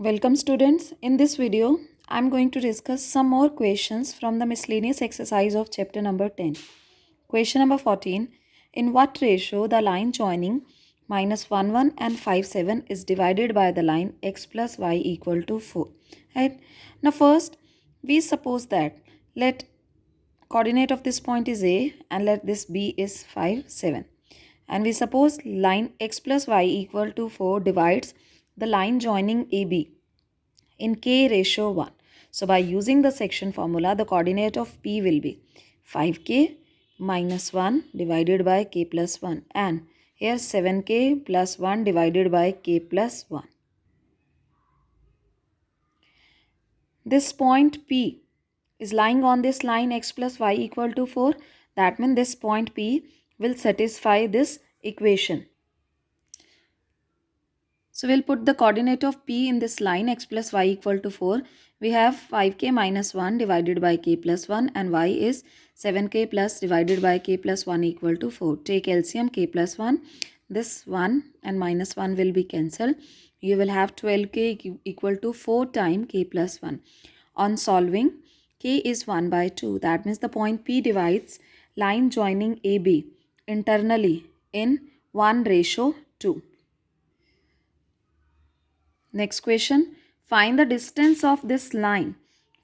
Welcome students. In this video, I am going to discuss some more questions from the miscellaneous exercise of chapter number 10. Question number 14. In what ratio the line joining minus 1, 1 and 5, 7 is divided by the line x plus y equal to 4? Right? Now first, we suppose that let coordinate of this point is a and let this b is 5, 7. And we suppose line x plus y equal to 4 divides the line joining AB in k ratio 1. So by using the section formula, the coordinate of P will be 5k minus 1 divided by k plus 1 and here 7k plus 1 divided by k plus 1. This point P is lying on this line x plus y equal to 4. That means this point P will satisfy this equation. So we'll put the coordinate of P in this line x plus y equal to 4. We have 5k minus 1 divided by k plus 1 and y is 7k plus divided by k plus 1 equal to 4. Take LCM k plus 1. This 1 and minus 1 will be cancelled. You will have 12k equal to 4 times k plus 1. On solving, k is 1 by 2. That means the point P divides line joining AB internally in 1 ratio 2. Next question. Find the distance of this line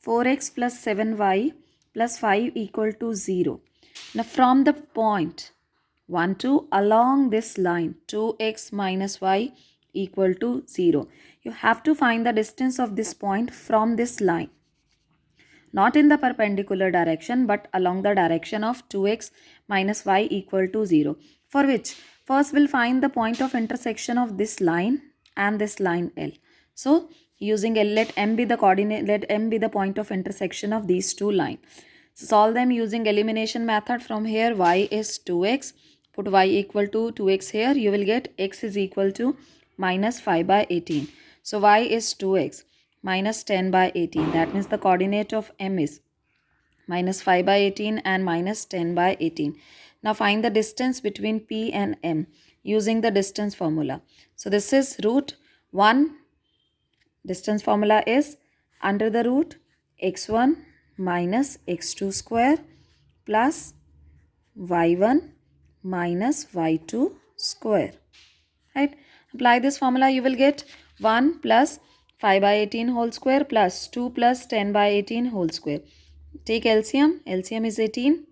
4x plus 7y plus 5 equal to 0. Now from the point 1, 2 along this line 2x minus y equal to 0. You have to find the distance of this point from this line. Not in the perpendicular direction but along the direction of 2x minus y equal to 0. For which first we'll find the point of intersection of this line and this line L. So using L, let M be the coordinate, let M be the point of intersection of these two lines. So solve them using elimination method. From here y is 2x, put y equal to 2x here, you will get x is equal to minus 5 by 18. So y is 2x minus 10 by 18. That means the coordinate of M is minus 5 by 18 and minus 10 by 18. Now find the distance between P and M using the distance formula. So this is root 1. Distance formula is under the root x1 minus x2 square plus y1 minus y2 square. Right? Apply this formula, you will get 1 plus 5 by 18 whole square plus 2 plus 10 by 18 whole square. Take LCM. LCM is 18.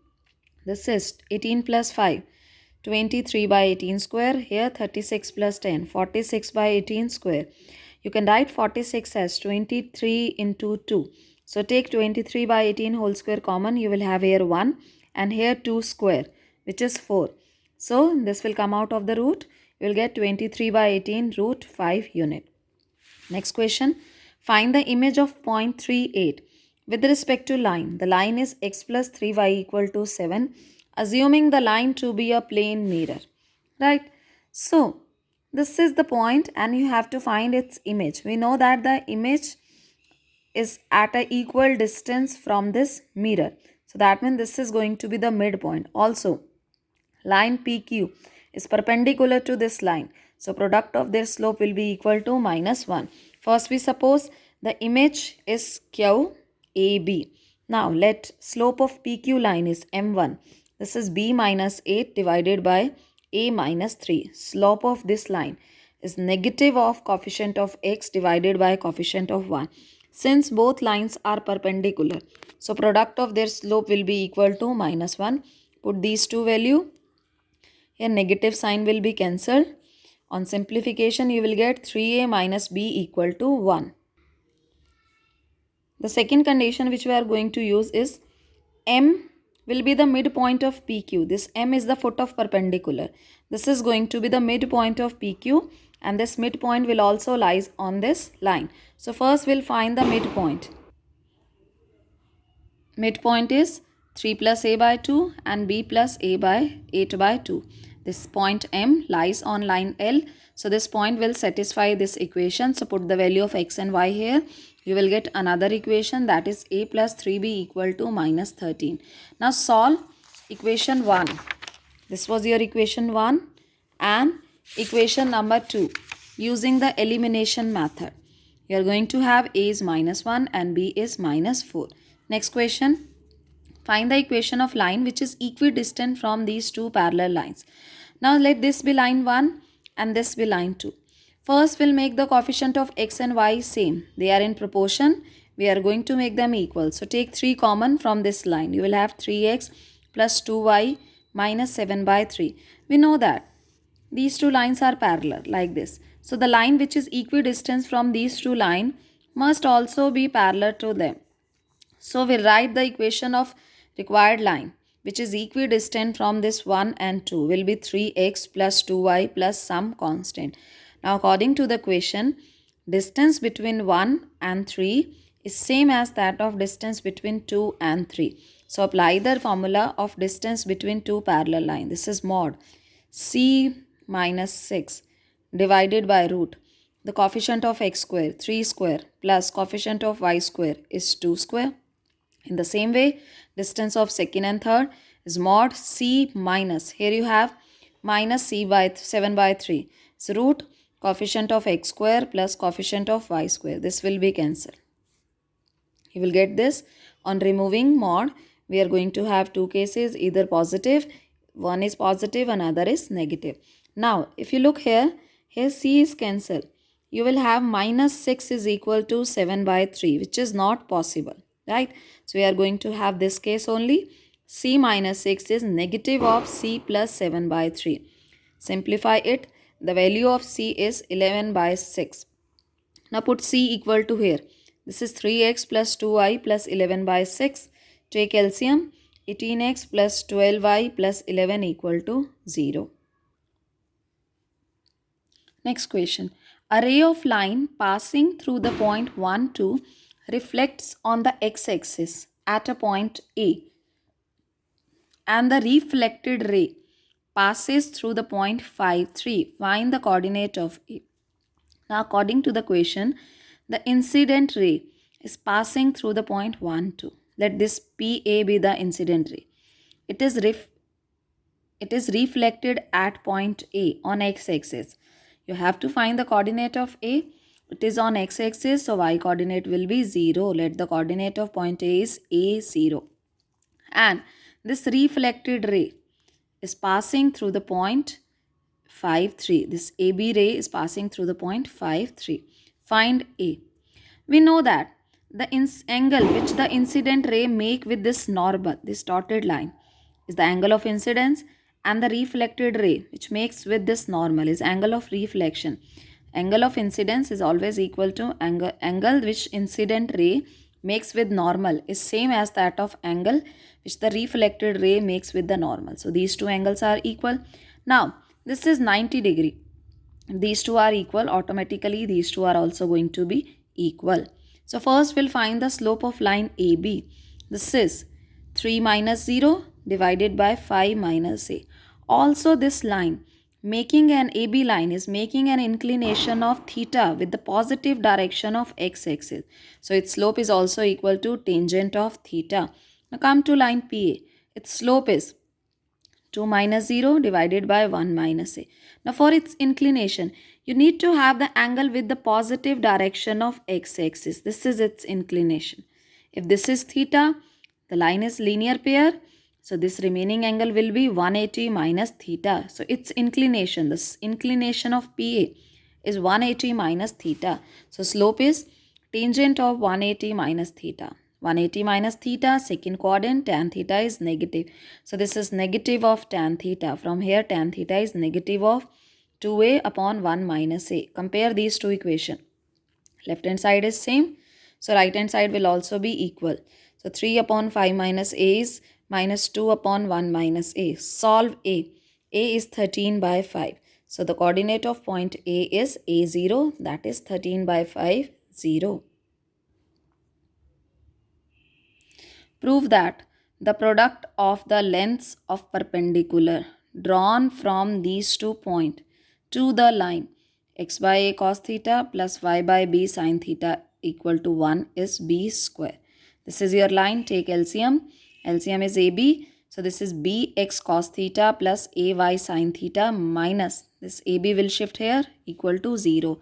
This is 18 plus 5. 23 by 18 square. Here 36 plus 10. 46 by 18 square. You can write 46 as 23 into 2. So take 23 by 18 whole square common. You will have here 1 and here 2 square, which is 4. So this will come out of the root. You will get 23 by 18 root 5 unit. Next question. Find the image of point 38 with respect to line. The line is x plus 3y equal to 7. Assuming the line to be a plane mirror. Right. So this is the point and you have to find its image. We know that the image is at an equal distance from this mirror. So that means this is going to be the midpoint. Also, line PQ is perpendicular to this line. So product of their slope will be equal to minus 1. First we suppose the image is QAB. Now let slope of PQ line is M1. This is B minus 8 divided by A minus 3. Slope of this line is negative of coefficient of x divided by coefficient of 1. Since both lines are perpendicular, so product of their slope will be equal to minus 1. Put these two value. Here negative sign will be cancelled. On simplification, you will get 3a minus b equal to 1. The second condition which we are going to use is M will be the midpoint of PQ. This M is the foot of perpendicular. This is going to be the midpoint of PQ and this midpoint will also lies on this line. So first we'll find the midpoint. Midpoint is 3 plus a by 2 and b plus a by 8 by 2. This point M lies on line L. So this point will satisfy this equation. So put the value of x and y here. You will get another equation, that is a plus 3b equal to minus 13. Now solve equation 1. This was your equation 1 and equation number 2 using the elimination method. You are going to have A is minus 1 and B is minus 4. Next question. Find the equation of line which is equidistant from these two parallel lines. Now let this be line 1 and this be line 2. First we'll make the coefficient of x and y same. They are in proportion. We are going to make them equal. So take 3 common from this line. You will have 3x plus 2y minus 7 by 3. We know that these two lines are parallel like this. So the line which is equidistant from these two lines must also be parallel to them. So we'll write the equation of required line which is equidistant from this 1 and 2 will be 3x plus 2y plus some constant. Now according to the equation, distance between 1 and 3 is same as that of distance between 2 and 3. So apply the formula of distance between two parallel lines. This is mod c minus 6 divided by root the coefficient of x square 3 square plus coefficient of y square is 2 square. In the same way, distance of second and third is mod c minus, here you have minus c by 7 by 3. So root coefficient of x square plus coefficient of y square. This will be cancelled. You will get this on removing mod. We are going to have two cases, either positive, one is positive, another is negative. Now, if you look here c is cancelled. You will have minus 6 is equal to 7 by 3, which is not possible, right? So, we are going to have this case only. C minus 6 is negative of c plus 7 by 3. Simplify it. The value of c is 11 by 6. Now, put c equal to here. This is 3x plus 2y plus 11 by 6. Take LCM. 18x plus 12y plus 11 equal to 0. Next question. A ray of line passing through the point 1, 2 reflects on the x-axis at a point A, and the reflected ray passes through the point 5, 3. Find the coordinate of A. Now according to the question, the incident ray is passing through the point 1, 2. Let this PA be the incident ray. It is reflected at point A on x-axis. You have to find the coordinate of A. It is on x-axis, so y coordinate will be 0. Let the coordinate of point A is A0. And this reflected ray is passing through the point 5, 3. This AB ray is passing through the point 5, 3. Find A. We know that the angle which the incident ray make with this normal, this dotted line, is the angle of incidence, and the reflected ray which makes with this normal is angle of reflection. Angle of incidence is always equal to angle which incident ray makes with normal is same as that of angle which the reflected ray makes with the normal. So these two angles are equal. Now this is 90 degree. These two are equal. Automatically these two are also going to be equal. So first we'll find the slope of line AB. This is 3 minus 0 divided by 5 minus A. Also this line making an AB line is making an inclination of theta with the positive direction of x-axis. So its slope is also equal to tangent of theta. Now come to line PA. Its slope is 2 minus 0 divided by 1 minus A. Now for its inclination, you need to have the angle with the positive direction of x-axis. This is its inclination. If this is theta, the line is linear pair. So this remaining angle will be 180 minus theta. So its inclination, this inclination of PA is 180 minus theta. So slope is tangent of 180 minus theta. 180 minus theta, second quadrant, tan theta is negative. So this is negative of tan theta. From here tan theta is negative of 2a upon 1 minus a. Compare these two equations. Left hand side is same. So right hand side will also be equal. So 3 upon 5 minus a is minus 2 upon 1 minus a. Solve a. A is 13 by 5. So the coordinate of point A is A0, that is 13 by 5, 0. Prove that the product of the lengths of perpendicular drawn from these 2 points to the line x by a cos theta plus y by b sin theta equal to 1 is b square. This is your line. Take LCM. LCM is AB. So this is bx cos theta plus ay sin theta minus this ab will shift here equal to 0.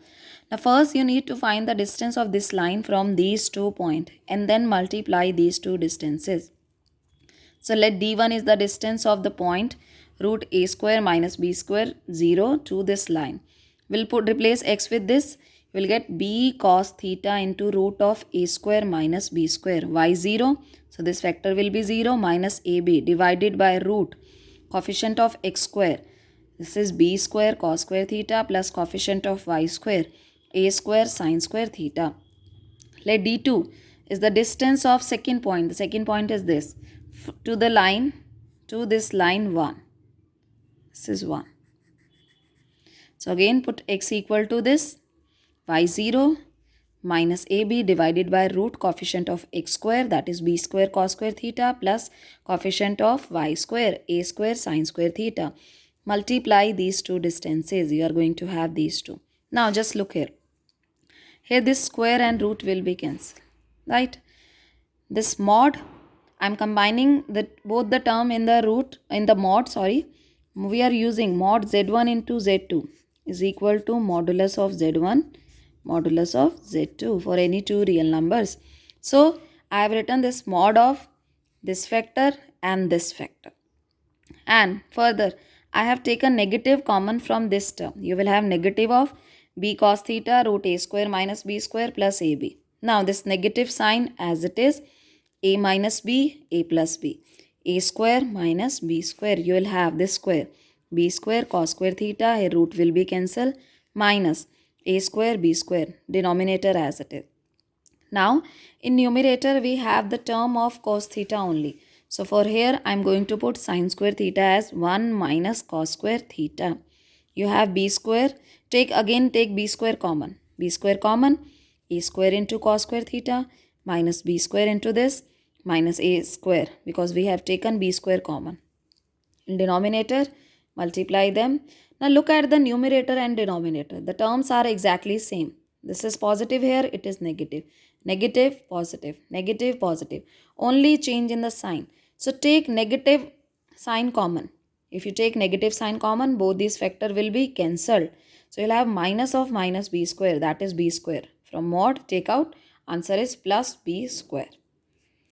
Now first you need to find the distance of this line from these 2 points and then multiply these two distances. So let d1 is the distance of the point root a square minus b square 0 to this line. We'll replace x with this. We'll get b cos theta into root of a square minus b square. Y 0. So this factor will be 0 minus ab divided by root coefficient of x square. This is b square cos square theta plus coefficient of y square a square sin square theta. Let d2 is the distance of second point. The second point is this. To the line, to this line 1. This is 1. So again put x equal to this y0 minus ab divided by root coefficient of x square, that is b square cos square theta plus coefficient of y square a square sin square theta. Multiply these two distances. You are going to have these two. Now just look here. Here this square and root will be cancelled. Right? This mod, I am combining both the term in the mod. We are using mod z1 into z2 is equal to modulus of z1 modulus of z2 for any two real numbers. So I have written this mod of this factor and this factor. And further, I have taken negative common from this term. You will have negative of b cos theta root a square minus b square plus ab. Now this negative sign as it is, a minus b, a plus b. A square minus b square. You will have this square. B square cos square theta, a root will be cancelled, minus a square b square. Denominator as it is. Now in numerator we have the term of cos theta only. So for here I am going to put sin square theta as 1 minus cos square theta. You have b square. Take b square common. B square common. A square into cos square theta minus b square into this minus a square because we have taken b square common. In denominator, multiply them. Now look at the numerator and denominator. The terms are exactly same. This is positive here, it is negative. Negative, positive, negative, positive. Only change in the sign. So take negative sign common. If you take negative sign common, both these factor will be cancelled. So you'll have minus of minus b square, that is b square. From mod, take out, answer is plus b square.